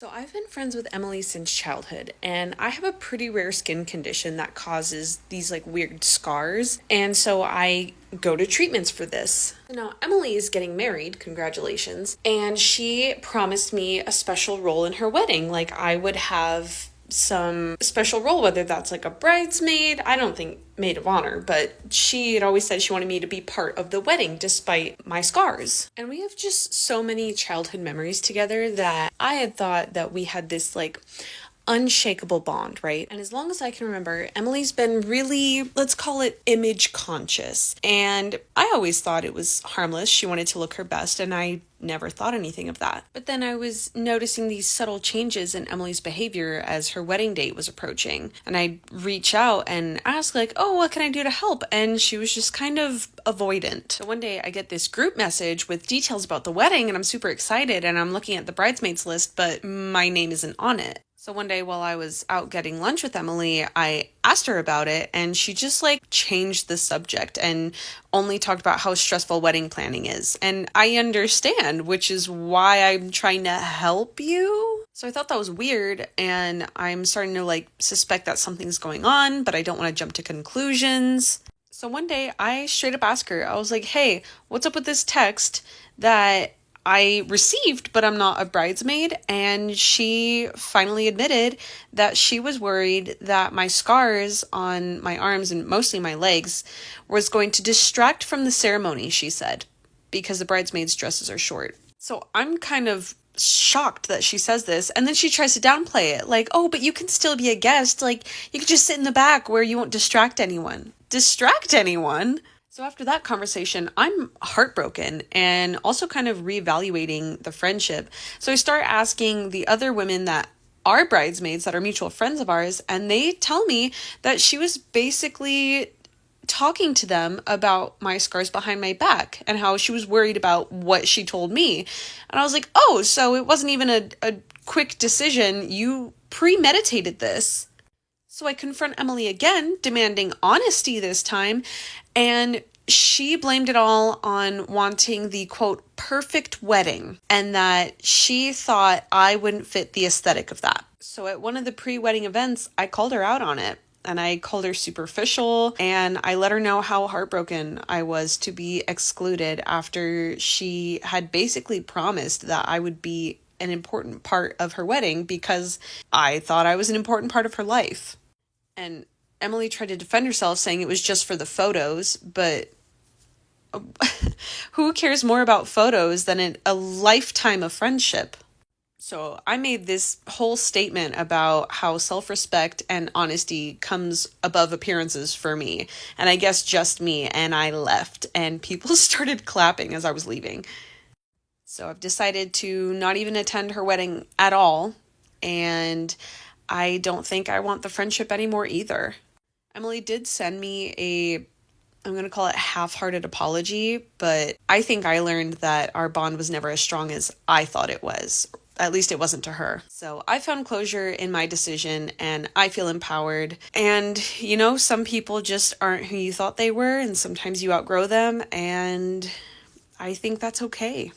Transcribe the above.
So I've been friends with Emily since childhood, and I have a pretty rare skin condition that causes these like weird scars, and so I go to treatments for this. Now, Emily is getting married, congratulations, and she promised me a special role in her wedding. Like I would have some special role, whether that's like a bridesmaid, I don't think maid of honor, but she had always said she wanted me to be part of the wedding despite my scars. And we have just so many childhood memories together that I had thought that we had this like unshakable bond, right? And as long as I can remember, Emily's been really, let's call it image conscious. And I always thought it was harmless. She wanted to look her best, and I never thought anything of that. But then I was noticing these subtle changes in Emily's behavior as her wedding date was approaching. And I'd reach out and ask like, oh, what can I do to help? And she was just kind of avoidant. So one day I get this group message with details about the wedding, and I'm super excited, and I'm looking at the bridesmaids list, but my name isn't on it. So one day while I was out getting lunch with Emily, I asked her about it, and she just like changed the subject and only talked about how stressful wedding planning is. And I understand, which is why I'm trying to help you. So I thought that was weird, and I'm starting to like suspect that something's going on, but I don't want to jump to conclusions. So one day I straight up asked her, I was like, hey, what's up with this text that I received, but I'm not a bridesmaid? And she finally admitted that she was worried that my scars on my arms and mostly my legs was going to distract from the ceremony, she said, because the bridesmaids' dresses are short. So I'm kind of shocked that she says this, and then she tries to downplay it, like, oh, but you can still be a guest, like you could just sit in the back where you won't distract anyone. Distract anyone? So after that conversation, I'm heartbroken and also kind of reevaluating the friendship. So I start asking the other women that are bridesmaids that are mutual friends of ours, and they tell me that she was basically talking to them about my scars behind my back and how she was worried about what she told me. And I was like, oh, so it wasn't even a quick decision. You premeditated this. So I confront Emily again, demanding honesty this time, and she blamed it all on wanting the, quote, perfect wedding, and that she thought I wouldn't fit the aesthetic of that. So at one of the pre-wedding events, I called her out on it, and I called her superficial, and I let her know how heartbroken I was to be excluded after she had basically promised that I would be an important part of her wedding because I thought I was an important part of her life. And Emily tried to defend herself, saying it was just for the photos, but who cares more about photos than a lifetime of friendship? So I made this whole statement about how self-respect and honesty comes above appearances for me, and I guess just me, and I left, and people started clapping as I was leaving. So I've decided to not even attend her wedding at all, and I don't think I want the friendship anymore either. Emily did send me I'm going to call it half-hearted apology, but I think I learned that our bond was never as strong as I thought it was. At least it wasn't to her. So I found closure in my decision, and I feel empowered. And, some people just aren't who you thought they were, and sometimes you outgrow them, and I think that's okay.